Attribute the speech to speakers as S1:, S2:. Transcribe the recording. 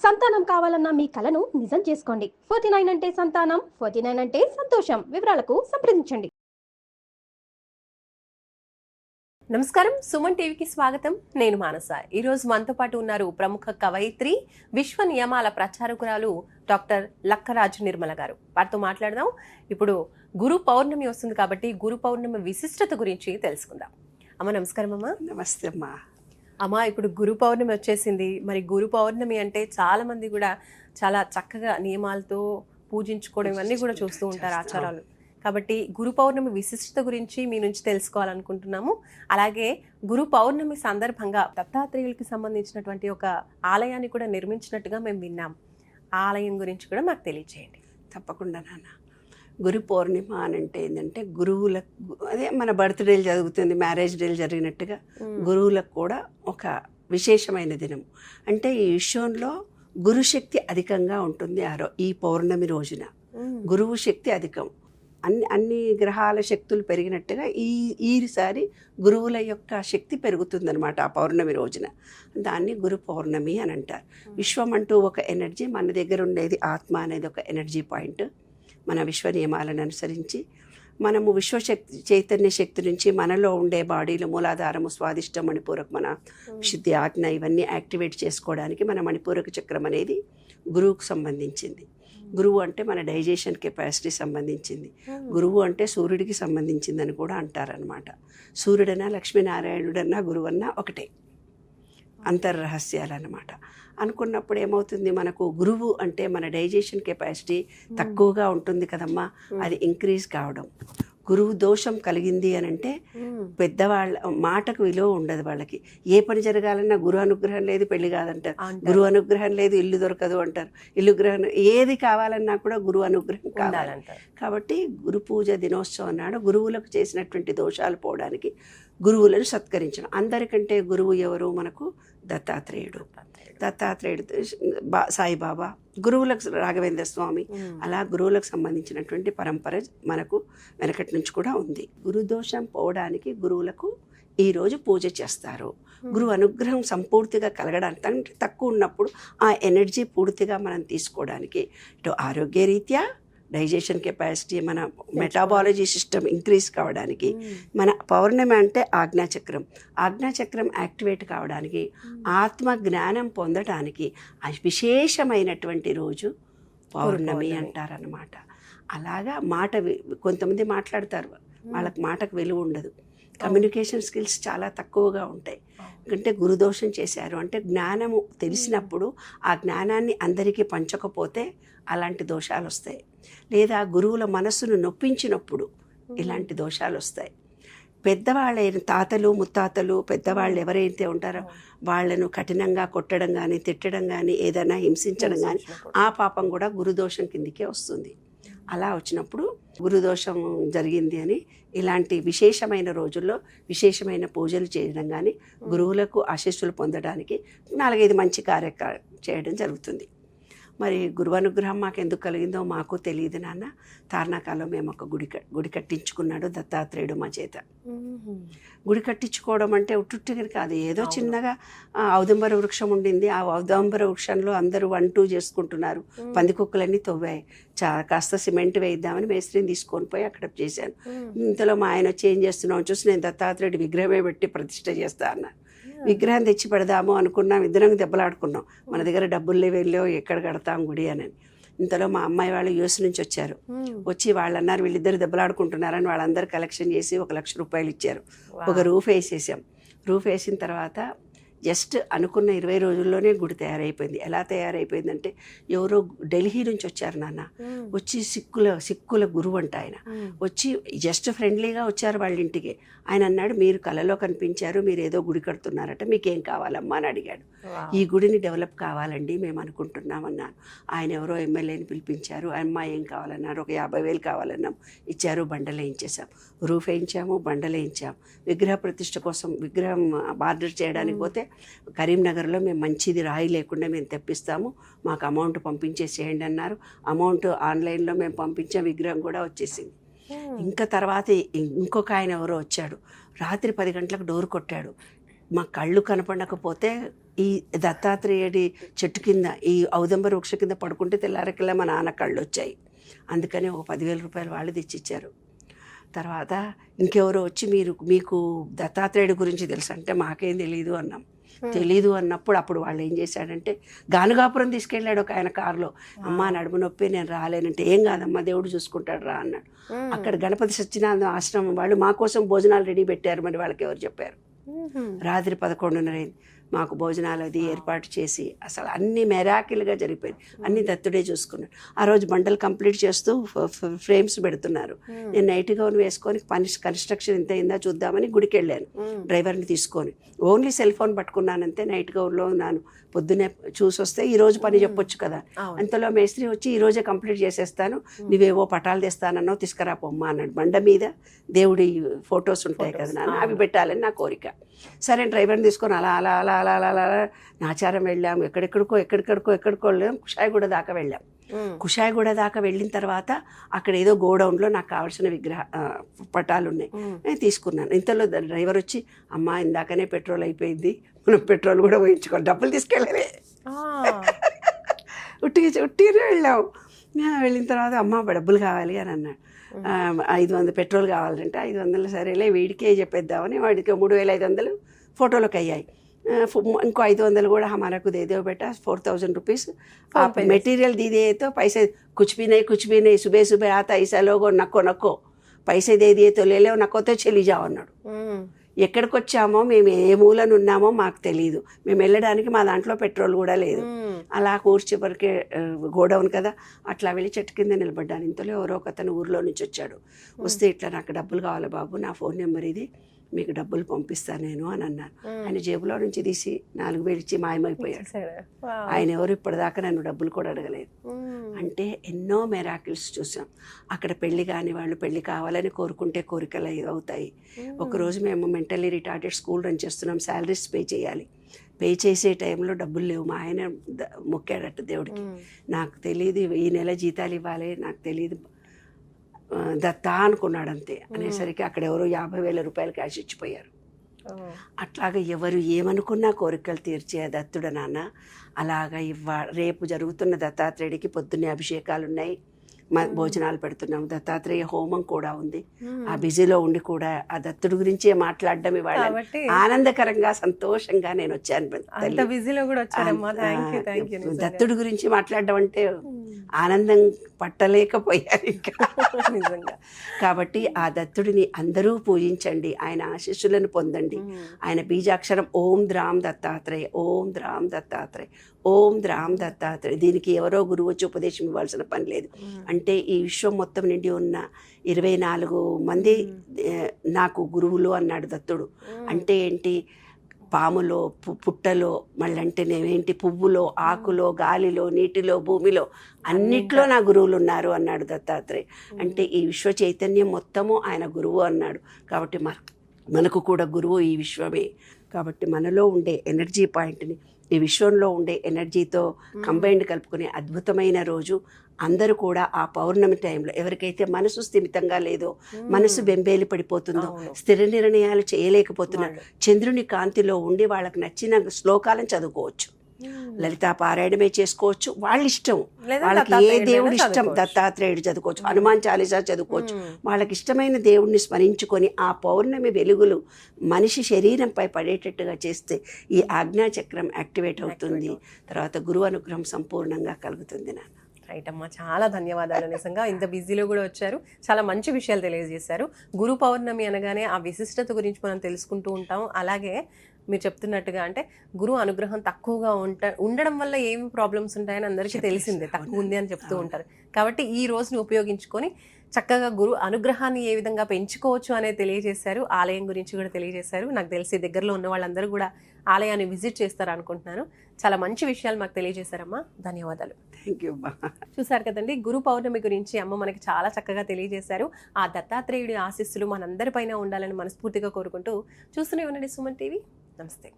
S1: సంతానం కావాలన్న మీ కలను నిజం చేసుకోండి. 49 అంటే సంతానం, 49 అంటే సంతోషం. వివరాలకు సంప్రదించండి.
S2: నమస్కారం, సుమన్ టీవీకి స్వాగతం. నేను మానస. ఈరోజు మనతో పాటు ఉన్నారు ప్రముఖ కవయిత్రి, విశ్వ నియమాల ప్రచారకురాలు డాక్టర్ లక్కరాజు నిర్మల గారు. వారితో మాట్లాడదాం. ఇప్పుడు గురు పౌర్ణమి వస్తుంది కాబట్టి గురు పౌర్ణమి విశిష్టత గురించి తెలుసుకుందాం. అమ్మ నమస్కారం. అమ్మ
S3: నమస్తే అమ్మా.
S2: అమ్మ, ఇప్పుడు గురు పౌర్ణమి వచ్చేసింది. మరి గురు పౌర్ణమి అంటే చాలా మంది కూడా చాలా చక్కగా నియమాలతో పూజించుకోవడం ఇవన్నీ కూడా చూస్తూ ఉంటారు, ఆచారాలు. కాబట్టి గురు పౌర్ణమి విశిష్టత గురించి మీ నుంచి తెలుసుకోవాలనుకుంటున్నాము. అలాగే గురు పౌర్ణమి సందర్భంగా దత్తాత్రేయులకి సంబంధించినటువంటి ఒక ఆలయాన్ని కూడా నిర్మించినట్టుగా మేము విన్నాం. ఆ ఆలయం గురించి కూడా మాకు తెలియజేయండి.
S3: తప్పకుండా నాన్న. గురు పౌర్ణిమ అని అంటే ఏంటంటే గురువులకు, అదే మన బర్త్డేలు జరుగుతుంది, మ్యారేజ్ డేలు జరిగినట్టుగా గురువులకు కూడా ఒక విశేషమైన దినం. అంటే ఈ విశ్వంలో గురుశక్తి అధికంగా ఉంటుంది. ఈ పౌర్ణమి రోజున గురువు శక్తి అధికం. అన్ని గ్రహాల శక్తులు పెరిగినట్టుగా ఈసారి గురువుల యొక్క శక్తి పెరుగుతుందన్నమాట ఆ పౌర్ణమి రోజున. దాన్ని గురు పౌర్ణమి అని అంటారు. విశ్వం అంటూ ఒక ఎనర్జీ, మన దగ్గర ఉండేది ఆత్మ అనేది ఒక ఎనర్జీ పాయింట్. మన విశ్వ నియమాలను అనుసరించి మనము విశ్వశక్తి చైతన్య శక్తి నుంచి మనలో ఉండే బాడీలు మూలాధారము, స్వాదిష్టం, మణిపూరక, మన శుద్ధి, ఆజ్ఞ ఇవన్నీ యాక్టివేట్ చేసుకోవడానికి మన మణిపూరక చక్రం అనేది గురువుకు సంబంధించింది. గురువు అంటే మన డైజెషన్ కెపాసిటీ సంబంధించింది. గురువు అంటే సూర్యుడికి సంబంధించిందని కూడా అంటారనమాట. సూర్యుడన్నా లక్ష్మీనారాయణుడన్నా గురువన్నా ఒకటే, అంతర్రహస్యాలు అన్నమాట. అనుకున్నప్పుడు ఏమవుతుంది, మనకు గురువు అంటే మన డైజెషన్ కెపాసిటీ తక్కువగా ఉంటుంది కదమ్మా, అది ఇంక్రీజ్ కావడం. గురువు దోషం కలిగింది అని అంటే పెద్దవాళ్ళ మాటకు విలువ ఉండదు. వాళ్ళకి ఏ పని జరగాలన్నా గురు అనుగ్రహం లేదు పెళ్లి కాదంటారు, గురు అనుగ్రహం లేదు ఇల్లు దొరకదు అంటారు, ఇల్లు గ్రహం ఏది కావాలన్నా కూడా గురు అనుగ్రహం కావాలంటారు. కాబట్టి గురు పూజ దినోత్సవం నాడు గురువులకు చేసినటువంటి దోషాలు పోవడానికి గురువులను సత్కరించడం. అందరికంటే గురువు ఎవరు మనకు? దత్తాత్రేయుడు. దత్తాత్రేయుడు, సాయిబాబా, గురువులకు రాఘవేంద్ర స్వామి, అలా గురువులకు సంబంధించినటువంటి పరంపర మనకు వెనకటి నుంచి కూడా ఉంది. గురుదోషం పోవడానికి గురువులకు ఈరోజు పూజ చేస్తారు. గురువు అనుగ్రహం సంపూర్తిగా కలగడానికి, తక్కువ ఉన్నప్పుడు ఆ ఎనర్జీ పూర్తిగా మనం తీసుకోవడానికి, ఇటు ఆరోగ్య రీత్యా డైజెషన్ కెపాసిటీ, మన మెటాబాలజీ సిస్టమ్ ఇంక్రీజ్ కావడానికి, మన పౌర్ణమి అంటే ఆజ్ఞాచక్రం, ఆజ్ఞాచక్రం యాక్టివేట్ కావడానికి, ఆత్మ జ్ఞానం పొందడానికి విశేషమైనటువంటి రోజు పౌర్ణమి అంటారనమాట. అలాగా కొంతమంది మాట్లాడతారు, వాళ్ళకి మాటకు విలువ ఉండదు, కమ్యూనికేషన్ స్కిల్స్ చాలా తక్కువగా ఉంటాయి. ఎందుకంటే గురుదోషం చేశారు అంటే జ్ఞానము తెలిసినప్పుడు ఆ జ్ఞానాన్ని అందరికీ పంచకపోతే అలాంటి దోషాలు వస్తాయి. లేదా గురువుల మనస్సును నొప్పించినప్పుడు ఇలాంటి దోషాలు వస్తాయి. పెద్దవాళ్ళైన తాతలు, ముత్తాతలు, పెద్దవాళ్ళు ఎవరైతే ఉంటారో వాళ్ళను కఠినంగా కొట్టడం కానీ, తిట్టడం కానీ, ఏదైనా హింసించడం కానీ, ఆ పాపం కూడా గురుదోషం కిందికే వస్తుంది. అలా వచ్చినప్పుడు గురుదోషం జరిగింది అని ఇలాంటి విశేషమైన రోజుల్లో విశేషమైన పూజలు చేయడం కానీ, గురువులకు ఆశీస్సులు పొందడానికి 4-5 మంచి కార్యక్రమాలు చేయడం జరుగుతుంది. మరి గురువు అనుగ్రహం మాకు ఎందుకు కలిగిందో మాకు తెలియదు నాన్న. తార్నాకాలో మేము ఒక గుడి కట్టించుకున్నాడు దత్తాత్రేయుడు మా చేత. గుడి కట్టించుకోవడం అంటే ఉట్టుట్టుగా కాదు, ఏదో చిన్నగా ఔదంబర వృక్షం ఉండింది, ఆ ఔదంబర వృక్షంలో అందరూ 1-2 చేసుకుంటున్నారు, పందికొక్కులన్నీ తవ్వాయి. కాస్త సిమెంట్ వేయిద్దామని మేస్త్రిని తీసుకొని పోయి అక్కడ చేశాను. ఇంతలో మా ఆయన వచ్చి ఏం చేస్తున్నావు చూసి, నేను దత్తాత్రేయుడు విగ్రహమే పెట్టి ప్రతిష్ట చేస్తా అన్నాను. విగ్రహం తెచ్చి పెడదాము అనుకున్నాం, ఇద్దరం దెబ్బలాడుకున్నాం, మన దగ్గర డబ్బులు లేవో ఎక్కడ కడతాం గుడి అని. ఇంతలో మా అమ్మాయి వాళ్ళు యూఎస్ నుంచి వచ్చారు. వచ్చి వాళ్ళు అన్నారు వీళ్ళిద్దరు దెబ్బలాడుకుంటున్నారని వాళ్ళందరూ కలెక్షన్ చేసి 1 లక్ష రూపాయలు ఇచ్చారు. ఒక రూఫ్ వేసేసాం. రూఫ్ వేసిన తర్వాత జస్ట్ అనుకున్న 20 రోజుల్లోనే గుడి తయారైపోయింది. ఎలా తయారైపోయిందంటే, ఎవరో ఢిల్లీ నుంచి వచ్చారు నాన్న, వచ్చి సిక్కుల గురువు అంట ఆయన. వచ్చి జస్ట్ ఫ్రెండ్లీగా వచ్చారు వాళ్ళ ఇంటికి. ఆయన అన్నాడు, మీరు కలలో కనిపించారు, మీరు ఏదో గుడి కడుతున్నారట, మీకేం కావాలమ్మా అని అడిగాడు. ఈ గుడిని డెవలప్ కావాలండి మేము అనుకుంటున్నామన్నాను. ఆయన ఎవరో ఎమ్మెల్యేని పిలిపించారు. అమ్మ ఏం కావాలన్నారు, ఒక 50,000 కావాలన్నాం, ఇచ్చారు. బండలేయించేసాం, రూఫ్ వేయించాము, బండలేయించాము. విగ్రహ ప్రతిష్ఠ కోసం విగ్రహం ఆర్డర్ చేయడానికి పోతే, కరీంనగర్లో మేము మంచిది రాయి లేకుండా మేము తెప్పిస్తాము, మాకు అమౌంట్ పంపించేసేయండి అన్నారు. అమౌంట్ ఆన్లైన్లో మేము పంపించాం, విగ్రహం కూడా వచ్చేసింది. ఇంకా తర్వాత ఇంకొక ఆయన ఎవరో వచ్చాడు, రాత్రి 10 గంటలకు డోర్ కొట్టాడు. మా కళ్ళు కనపడకపోతే ఈ దత్తాత్రేయుడి చెట్టు కింద ఈ ఔదంబర వృక్ష కింద పడుకుంటే తెల్లారకల్లా మా నాన్న కళ్ళు వచ్చాయి. అందుకని ఒక 10,000 రూపాయలు వాళ్ళు తెచ్చిచ్చారు. తర్వాత ఇంకెవరో వచ్చి మీకు దత్తాత్రేయుడి గురించి తెలుసు అంటే మాకేం తెలియదు అన్నాం. తెలీదు అన్నప్పుడు అప్పుడు వాళ్ళు ఏం చేశాడంటే గానుగాపురం తీసుకెళ్ళాడు ఒక ఆయన కారులో. అమ్మ నడుము నొప్పి నేను రాలేనంటే ఏం కాదమ్మా దేవుడు చూసుకుంటాడు రా అన్నాడు. అక్కడ గణపతి సత్యనారాయణ ఆశ్రమం వాళ్ళు మా కోసం భోజనాలు రెడీ పెట్టారు. మరి వాళ్ళకి ఎవరు చెప్పారు? రాత్రి 11:30 అయింది. మాకు భోజనాలు అది ఏర్పాటు చేసి అసలు అన్ని మెరాకిల్గా జరిగిపోయింది. అన్ని దత్తుడే చూసుకున్నాడు. ఆ రోజు బండలు కంప్లీట్ చేస్తూ ఫ్రేమ్స్ పెడుతున్నారు. నేను నైట్ గౌన్ వేసుకొని కన్స్ట్రక్షన్ ఎంత అయిందా చూద్దామని గుడికి వెళ్ళాను డ్రైవర్ని తీసుకొని. ఓన్లీ సెల్ ఫోన్ పట్టుకున్నానంతే. నైట్ గౌన్లో ఉన్నాను. పొద్దున్నే చూసి వస్తే ఈరోజు పని చెప్పొచ్చు కదా. అంతలో మేస్త్రి వచ్చి ఈరోజే కంప్లీట్ చేసేస్తాను, నువ్వేవో పటాలు తెస్తానన్నావు తీసుకురా పొమ్మ అన్నాడు. బండ మీద దేవుడి ఫొటోస్ ఉంటాయి కదా నాన్న, అవి పెట్టాలని నా కోరిక. సరే డ్రైవర్ని తీసుకొని అలా అలా అలా అలా అలా అలా నాచారం వెళ్ళాము. ఎక్కడికడికో వెళ్ళాం. కుషాయిగూడ దాకా వెళ్ళాం. కుషాయిగూడ దాకా వెళ్ళిన తర్వాత అక్కడ ఏదో గోడౌన్లో నాకు కావాల్సిన పటాలు ఉన్నాయి. నేను తీసుకున్నాను. ఇంతలో డ్రైవర్ వచ్చి అమ్మా ఇందాకనే పెట్రోల్ అయిపోయింది, మనం పెట్రోల్ కూడా పోయించుకోవాలి, డబ్బులు తీసుకెళ్ళలే. ఉట్టిగా వెళ్ళాము. వెళ్ళిన తర్వాత అమ్మ డబ్బులు కావాలి అని అన్నాడు. 500 పెట్రోల్ కావాలంటే 500 సరేలే వీడికే చెప్పేద్దామని వాడికి 3,500 ఫోటోలకు అయ్యాయి. ఇంకో 500 కూడా हमारा देदो बेटा 4,000 रुपीज़ आप मटेरियल दी दिए तो पैसे कुछ भी नहीं सुबह सुबह आता ऐसा लोगो नक्को पैसे दे दिए तो ले लो नक्को तो चली जाओ అన్నాడు. ఎక్కడికి వచ్చామో మేము ఏ మూలను ఉన్నామో మాకు తెలియదు. మేము వెళ్ళడానికి మా దాంట్లో పెట్రోల్ కూడా లేదు. అలా కూర్చివరకే గోడౌన్ కదా, అట్లా వెళ్ళి చెట్టు కింద నిలబడ్డాను. ఇంతలో ఎవరో ఒక అతను ఊర్లో నుంచి వచ్చాడు. వస్తే ఇట్లా నాకు డబ్బులు కావాలి బాబు, నా ఫోన్ నెంబర్ ఇది, మీకు డబ్బులు పంపిస్తాను నేను అని అన్నాను. ఆయన జేబులో నుంచి తీసి 4,000 ఇచ్చి మాయమైపోయాడు. ఆయన ఎవరు ఇప్పటిదాకా నన్ను డబ్బులు కూడా అడగలేదు. అంటే ఎన్నో మెరాకిల్స్ చూసాం. అక్కడ పెళ్లి కాని వాళ్ళు పెళ్లి కావాలని కోరుకుంటే కోరికలు అవుతాయి. ఒకరోజు మేము మెంటల్లీ రిటార్డెడ్ స్కూల్ రన్ చేస్తున్నాం, శాలరీస్ పే చేయాలి. పే చేసే టైంలో డబ్బులు లేవు. మా ఆయన మొక్కాడట దేవుడికి, నాకు తెలియదు ఈ నెల జీతాలు ఇవ్వాలి, నాకు తెలియదు దత్తా అనుకున్నాడు అంతే. అనేసరికి అక్కడ ఎవరో 50,000 రూపాయలు క్యాష్ ఇచ్చిపోయారు. అట్లాగా ఎవరు ఏమనుకున్నా కోరికలు తీర్చే దత్తుడ నాన్న. అలాగా రేపు జరుగుతున్న దత్తాత్రేయుడికి పొద్దున్నే అభిషేకాలు ఉన్నాయి, భోజనాలు పెడుతున్నాం, దత్తాత్రేయ హోమం కూడా ఉంది. ఆ బిజీలో ఉండి కూడా ఆ దత్తుడి గురించే మాట్లాడడం ఇవాళ ఆనందకరంగా సంతోషంగా నేను వచ్చాను. దత్తుడి గురించి మాట్లాడడం అంటే ఆనందం పట్టలేకపోయాను ఇంకా. కాబట్టి ఆ దత్తుడిని అందరూ పూజించండి, ఆయన ఆశీస్సులను పొందండి. ఆయన బీజాక్షరం ఓం ద్రాం దత్తాత్రేయ, ఓం ద్రాం దత్తాత్రేయ, ఓం ద్రాం దత్తాత్రేయ. దీనికి ఎవరో గురువు వచ్చి ఉపదేశం ఇవ్వాల్సిన పని లేదు. అంటే ఈ విశ్వం మొత్తం నిండి ఉన్న 24 మంది నాకు గురువులు అన్నాడు దత్తుడు. అంటే ఏంటి? పాములో, పుట్టలో, మళ్ళీ అంటేనేంటి, పువ్వులో, ఆకులో, గాలిలో, నీటిలో, భూమిలో అన్నిట్లో నా గురువులు ఉన్నారు అన్నాడు దత్తాత్రేయ. అంటే ఈ విశ్వ చైతన్యం మొత్తము ఆయన గురువు అన్నాడు. కాబట్టి మనకు కూడా గురువు ఈ విశ్వమే. కాబట్టి మనలో ఉండే ఎనర్జీ పాయింట్ని ఈ విశ్వంలో ఉండే ఎనర్జీతో కంబైన్డ్ కలుపుకునే అద్భుతమైన రోజు. అందరూ కూడా ఆ పౌర్ణమి టైంలో ఎవరికైతే మనసు స్థిమితంగా లేదో, మనసు బెంబేలి పడిపోతుందో, స్థిర నిర్ణయాలు చేయలేకపోతున్నారు, చంద్రుని కాంతిలో ఉండి వాళ్ళకి నచ్చిన శ్లోకాలను చదువుకోవచ్చు, లలితా పారాయణమే చేసుకోవచ్చు, వాళ్ళ ఇష్టం, వాళ్ళకి ఏ దేవుడు ఇష్టం, దత్తాత్రేయుడు చదువుకోవచ్చు, హనుమాన్ చాలీసా చదువుకోవచ్చు. వాళ్ళకి ఇష్టమైన దేవుడిని స్మరించుకొని ఆ పౌర్ణమి వెలుగులు మనిషి శరీరంపై పడేటట్టుగా చేస్తే ఈ ఆజ్ఞాచక్రం యాక్టివేట్ అవుతుంది. తర్వాత గురువు అనుగ్రహం సంపూర్ణంగా కలుగుతుంది. నాన్న
S2: రైట్ అమ్మా, చాలా ధన్యవాదాలు. నిజంగా ఇంత బిజీలో కూడా వచ్చారు, చాలా మంచి విషయాలు తెలియజేశారు. గురు పౌర్ణమి అనగానే ఆ విశిష్టత గురించి మనం తెలుసుకుంటూ ఉంటాం. అలాగే మీరు చెప్తున్నట్టుగా అంటే గురువు అనుగ్రహం తక్కువగా ఉండడం వల్ల ఏమి ప్రాబ్లమ్స్ ఉంటాయని అందరికీ తెలిసిందే, తక్కువ ఉంది అని చెప్తూ ఉంటారు. కాబట్టి ఈ రోజుని ఉపయోగించుకొని చక్కగా గురు అనుగ్రహాన్ని ఏ విధంగా పెంచుకోవచ్చు అనేది తెలియజేశారు. ఆలయం గురించి కూడా తెలియజేశారు. నాకు తెలిసి దగ్గరలో ఉన్న వాళ్ళందరూ కూడా ఆలయాన్ని విజిట్ చేస్తారు అనుకుంటున్నాను. చాలా మంచి విషయాలు మాకు తెలియజేశారమ్మా, ధన్యవాదాలు.
S3: Thank you.
S2: చూసారు కదండి, గురు పౌర్ణమి గురించి అమ్మ మనకి చాలా చక్కగా తెలియజేశారు. ఆ దత్తాత్రేయుడి ఆశీస్సులు మనందరిపైన ఉండాలని మనస్ఫూర్తిగా కోరుకుంటూ చూస్తూనే ఉండండి సుమన్ టీవీ. నమస్తే.